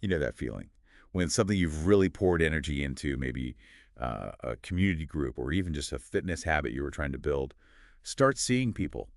You know that feeling when something you've really poured energy into, maybe a community group or even just a fitness habit you were trying to build, start seeing people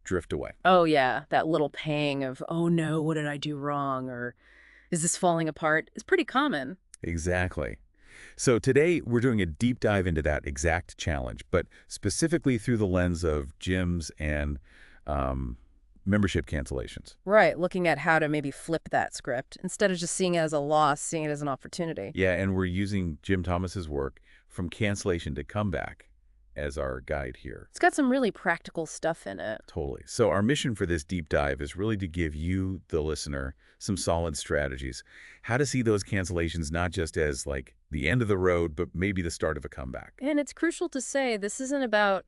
drift away. Oh, yeah, that little pang of, oh no, what did I do wrong? Or is this falling apart? Is pretty common. Exactly. So today we're doing a deep dive into that exact challenge, but specifically through the lens of gyms and um, membership cancellations. Right, looking at how to maybe flip that script instead of just seeing it as a loss, seeing it as an opportunity. Yeah, and we're using Jim Thomas's work from cancellation to comeback as our guide here. It's got some really practical stuff in it. Totally. So our mission for this deep dive is really to give you, the listener, some solid strategies. How to see those cancellations not just as like the end of the road, but maybe the start of a comeback. And it's crucial to say this isn't about,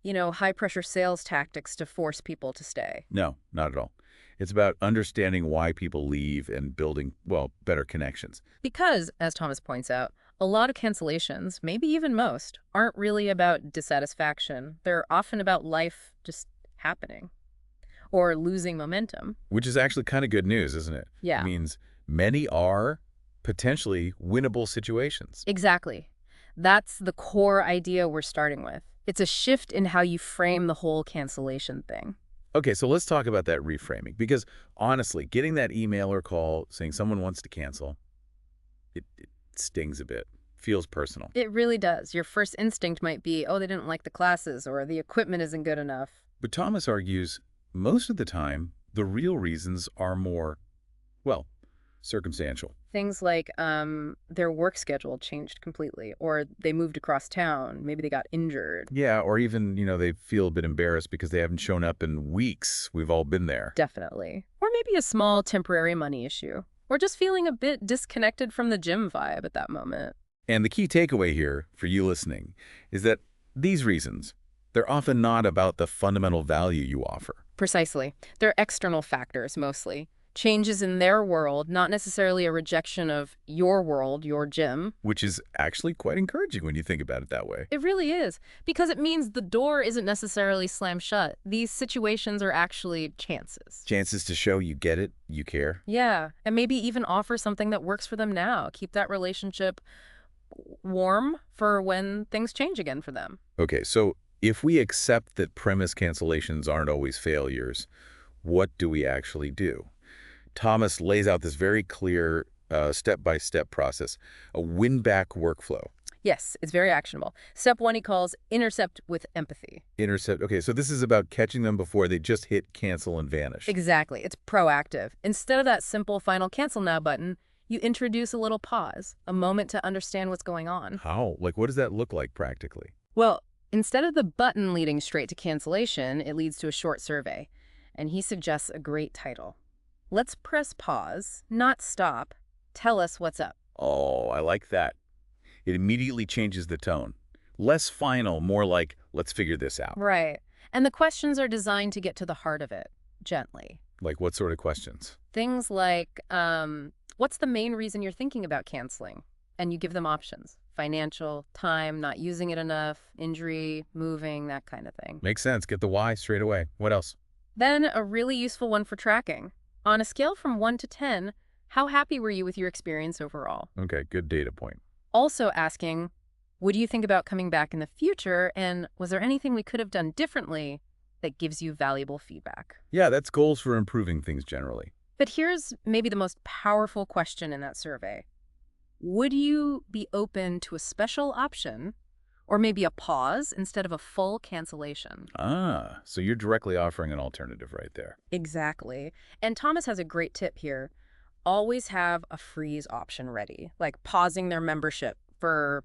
high pressure sales tactics to force people to stay. No, not at all. It's about understanding why people leave and building, well, better connections. Because, as Thomas points out, a lot of cancellations, maybe even most, aren't really about dissatisfaction. They're often about life just happening or losing momentum. Which is actually kind of good news, isn't it? It Yeah, means many are potentially winnable situations. exactly. That's the core idea we're starting with. It's a shift in how you frame the whole cancellation thing. Okay, so let's talk about that reframing, because honestly, getting that email or call saying someone wants to cancel, it stings a bit, feels personal. It really does. Your first instinct might be, oh, they didn't like the classes or the equipment isn't good enough. But Thomas argues most of the time, the real reasons are more, well, circumstantial. Things like their work schedule changed completely, or they moved across town, maybe they got injured. Yeah, or even, they feel a bit embarrassed because they haven't shown up in weeks. We've all been there. Definitely. Or maybe a small temporary money issue, or just feeling a bit disconnected from the gym vibe at that moment. And the key takeaway here for you listening is that these reasons, they're often not about the fundamental value you offer, Precisely. They're external factors mostly. Changes in their world, not necessarily a rejection of your world, your gym. which is actually quite encouraging when you think about it that way. It really is, because it means the door isn't necessarily slammed shut. These situations are actually chances. Chances to show you get it, you care. Yeah, and maybe even offer something that works for them now. Keep that relationship warm for when things change again for them. Okay, so if we accept that premise cancellations aren't always failures, what do we actually do? Thomas lays out this very clear step-by-step process, a win-back workflow. Yes, it's very actionable. Step one he calls intercept with empathy. Intercept. Okay, so this is about catching them before they just hit cancel and vanish. Exactly. It's proactive. Instead of that simple final cancel now button, you introduce a little pause, a moment to understand what's going on. How? Like, what does that look like practically? Well, instead of the button leading straight to cancellation, it leads to a short survey. And he suggests a great title. Let's press pause, not stop. Tell us what's up. Oh, I like that. It immediately changes the tone. Less final, more like, let's figure this out. Right. And the questions are designed to get to the heart of it, gently. Like what sort of questions? Things like, what's the main reason you're thinking about canceling? And you give them options. Financial, time, not using it enough, injury, moving, that kind of thing. Makes sense. Get the why straight away. What else? Then a really useful one for tracking. On a scale from 1 to 10, how happy were you with your experience overall? Okay, good data point. Also asking, would you think about coming back in the future, and was there anything we could have done differently that gives you valuable feedback? Yeah, that's goals for improving things generally. But here's maybe the most powerful question in that survey. Would you be open to a special option, or maybe a pause instead of a full cancellation? Ah, so you're directly offering an alternative right there. Exactly. And Thomas has a great tip here. Always have a freeze option ready, like pausing their membership for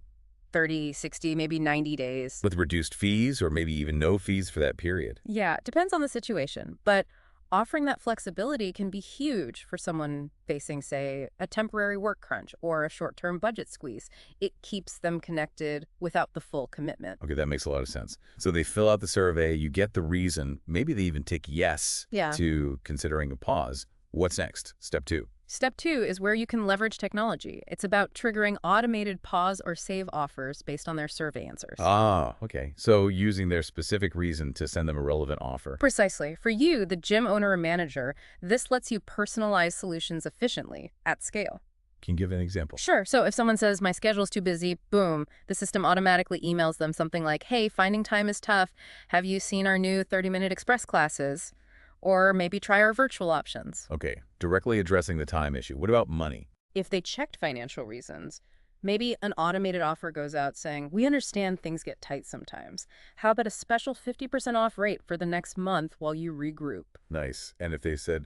30, 60, maybe 90 days. With reduced fees or maybe even no fees for that period. Yeah, it depends on the situation, but offering that flexibility can be huge for someone facing, say, a temporary work crunch or a short-term budget squeeze. It keeps them connected without the full commitment. Okay, that makes a lot of sense. So they fill out the survey, you get the reason, maybe they even tick yes Yeah. to considering a pause. What's next? Step 2. Step 2 is where you can leverage technology. It's about triggering automated pause or save offers based on their survey answers. Ah, okay. So using their specific reason to send them a relevant offer. Precisely. For you, the gym owner or manager, this lets you personalize solutions efficiently at scale. Can you give an example? Sure. So if someone says, my schedule's too busy, boom, the system automatically emails them something like, hey, finding time is tough. Have you seen our new 30-minute express classes? Or maybe try our virtual options. Okay, directly addressing the time issue. What about money? If they checked financial reasons, maybe an automated offer goes out saying, we understand things get tight sometimes. How about a special 50% off rate for the next month while you regroup? Nice. And if they said,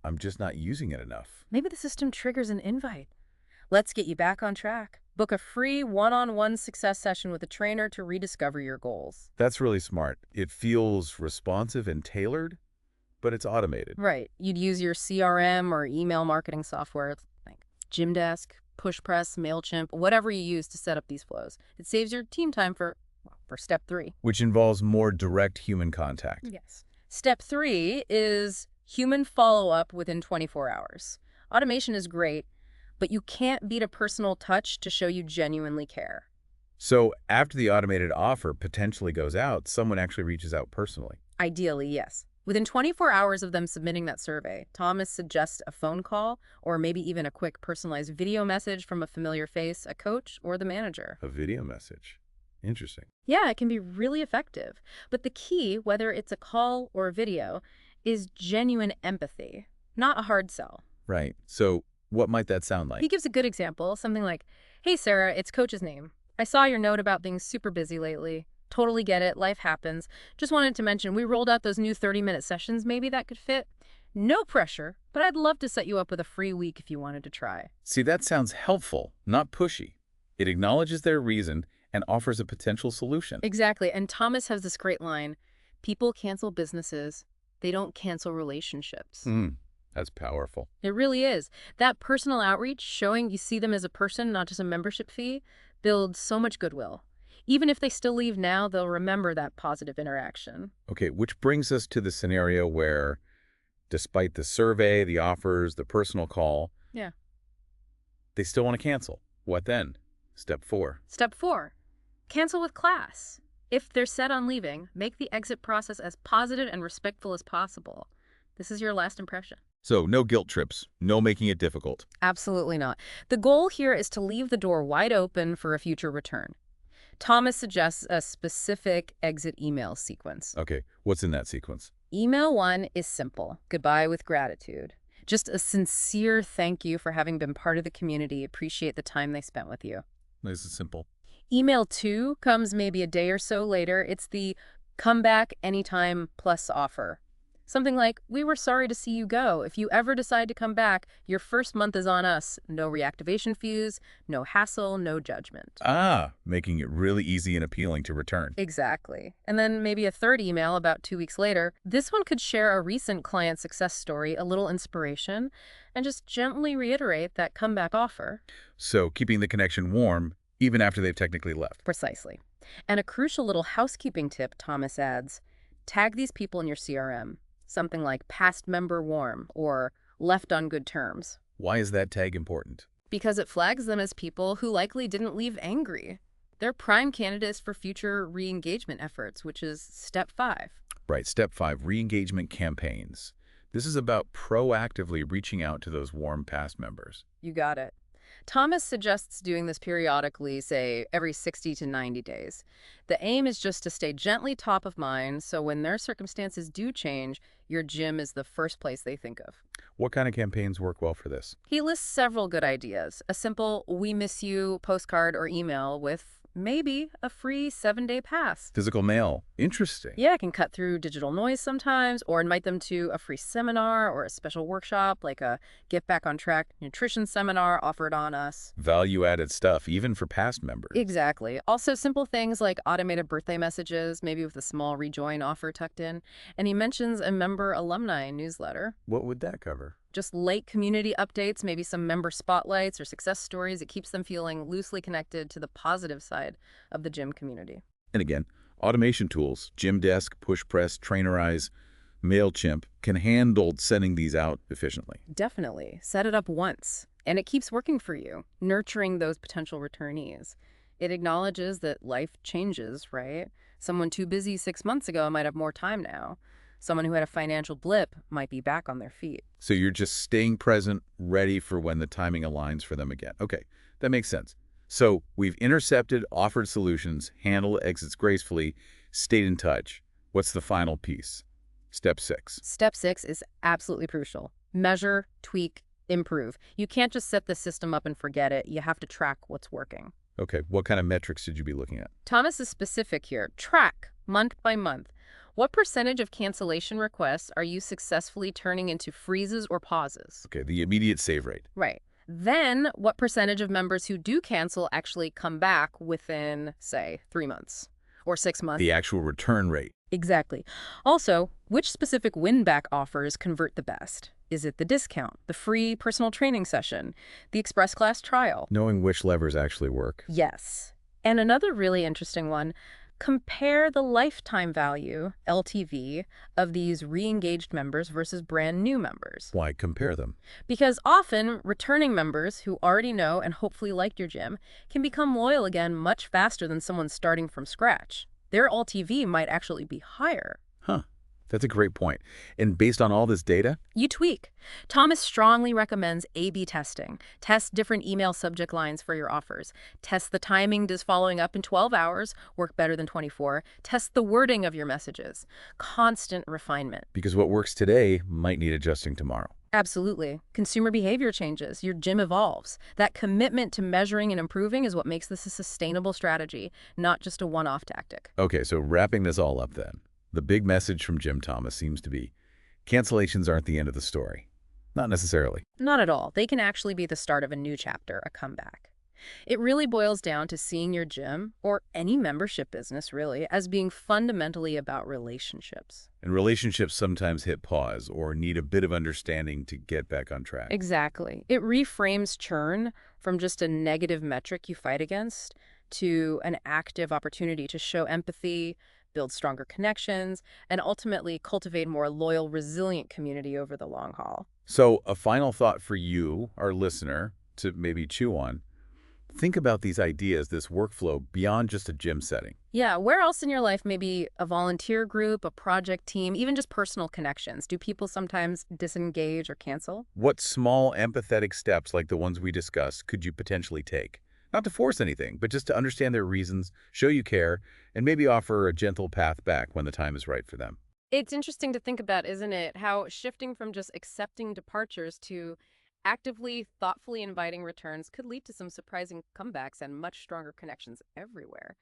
I'm just not using it enough. Maybe the system triggers an invite. Let's get you back on track. Book a free one-on-one success session with a trainer to rediscover your goals. That's really smart. It feels responsive and tailored, but it's automated. Right. You'd use your CRM or email marketing software like Gymdesk, PushPress, MailChimp, whatever you use to set up these flows. It saves your team time for step 3. Which involves more direct human contact. Yes. Step 3 is human follow-up within 24 hours. Automation is great, but you can't beat a personal touch to show you genuinely care. So after the automated offer potentially goes out, someone actually reaches out personally. Ideally, yes. Within 24 hours of them submitting that survey, Thomas suggests a phone call or maybe even a quick personalized video message from a familiar face, a coach, or the manager. A video message. Interesting. Yeah, it can be really effective. But the key, whether it's a call or a video, is genuine empathy, not a hard sell. Right. So what might that sound like? He gives a good example, something like, hey, Sarah, it's Coach's name. I saw your note about being super busy lately. Totally get it. Life happens. Just wanted to mention we rolled out those new 30-minute sessions. Maybe that could fit. No pressure, but I'd love to set you up with a free week if you wanted to try. See, that sounds helpful, not pushy. It acknowledges their reason and offers a potential solution. Exactly. And Thomas has this great line, people cancel businesses. They don't cancel relationships. That's powerful. It really is. That personal outreach, showing you see them as a person, not just a membership fee, builds so much goodwill. Even if they still leave now, they'll remember that positive interaction. Okay, which brings us to the scenario where, despite the survey, the offers, the personal call, Yeah. they still want to cancel. What then? Step 4. Step 4, cancel with class. If they're set on leaving, make the exit process as positive and respectful as possible. This is your last impression. So no guilt trips, no making it difficult. Absolutely not. The goal here is to leave the door wide open for a future return. Thomas suggests a specific exit email sequence. Okay, what's in that sequence? Email 1 is simple. Goodbye with gratitude. Just a sincere thank you for having been part of the community. Appreciate the time they spent with you. Nice and simple. Email 2 comes maybe a day or so later. It's the come back anytime plus offer. Something like, we were sorry to see you go. If you ever decide to come back, your first month is on us. No reactivation fees, no hassle, no judgment. Making it really easy and appealing to return. Exactly. And then maybe a third email about 2 weeks later. This one could share a recent client success story, a little inspiration, and just gently reiterate that comeback offer. So keeping the connection warm, even after they've technically left. Precisely. And a crucial little housekeeping tip, Thomas adds, tag these people in your CRM. Something like past member warm or left on good terms. Why is that tag important? Because it flags them as people who likely didn't leave angry. They're prime candidates for future re-engagement efforts, which is step 5. Right, step 5, re-engagement campaigns. This is about proactively reaching out to those warm past members. You got it. Thomas suggests doing this periodically, say, every 60 to 90 days. The aim is just to stay gently top of mind, so when their circumstances do change, your gym is the first place they think of. What kind of campaigns work well for this? He lists several good ideas. A simple "we miss you" postcard or email with maybe a free 7-day pass. Physical mail. Interesting. Yeah, it can cut through digital noise sometimes, or invite them to a free seminar or a special workshop, like a Get Back on Track nutrition seminar offered on us. Value-added stuff, even for past members. Exactly. Also, simple things like automated birthday messages, maybe with a small rejoin offer tucked in. And he mentions a member alumni newsletter. What would that cover? Just late community updates, maybe some member spotlights or success stories. It keeps them feeling loosely connected to the positive side of the gym community. And again, automation tools, Gymdesk, PushPress, Trainerize, MailChimp can handle sending these out efficiently. Definitely. Set it up once, and it keeps working for you, nurturing those potential returnees. It acknowledges that life changes, right? Someone too busy 6 months ago might have more time now. Someone who had a financial blip might be back on their feet. So you're just staying present, ready for when the timing aligns for them again. Okay, that makes sense. So we've intercepted, offered solutions, handled exits gracefully, stayed in touch. What's the final piece? Step 6. Step 6 is absolutely crucial. Measure, tweak, improve. You can't just set the system up and forget it. You have to track what's working. Okay, what kind of metrics should you be looking at? Thomas is specific here. Track, month by month. What percentage of cancellation requests are you successfully turning into freezes or pauses? Okay, the immediate save rate. Right. Then, what percentage of members who do cancel actually come back within, say, 3 months or 6 months? The actual return rate. Exactly. Also, which specific win-back offers convert the best? Is it the discount, the free personal training session, the express class trial? Knowing which levers actually work. Yes. And another really interesting one, compare the lifetime value, LTV, of these re-engaged members versus brand new members. Why compare them? Because often, returning members who already know and hopefully liked your gym can become loyal again much faster than someone starting from scratch. Their LTV might actually be higher. Huh. That's a great point. And based on all this data? You tweak. Thomas strongly recommends A/B testing. Test different email subject lines for your offers. Test the timing. Does following up in 12 hours work better than 24? Test the wording of your messages. Constant refinement. Because what works today might need adjusting tomorrow. Absolutely. Consumer behavior changes. Your gym evolves. That commitment to measuring and improving is what makes this a sustainable strategy, not just a one-off tactic. Okay, so wrapping this all up then. The big message from Jim Thomas seems to be, cancellations aren't the end of the story. Not necessarily. Not at all. They can actually be the start of a new chapter, a comeback. It really boils down to seeing your gym, or any membership business really, as being fundamentally about relationships. And relationships sometimes hit pause or need a bit of understanding to get back on track. Exactly. It reframes churn from just a negative metric you fight against to an active opportunity to show empathy, build stronger connections, and ultimately cultivate more loyal, resilient community over the long haul. So a final thought for you, our listener, to maybe chew on. Think about these ideas, this workflow, beyond just a gym setting. Yeah, where else in your life, maybe a volunteer group, a project team, even just personal connections? Do people sometimes disengage or cancel? What small empathetic steps like the ones we discussed could you potentially take? Not to force anything, but just to understand their reasons, show you care, and maybe offer a gentle path back when the time is right for them. It's interesting to think about, isn't it? How shifting from just accepting departures to actively, thoughtfully inviting returns could lead to some surprising comebacks and much stronger connections everywhere.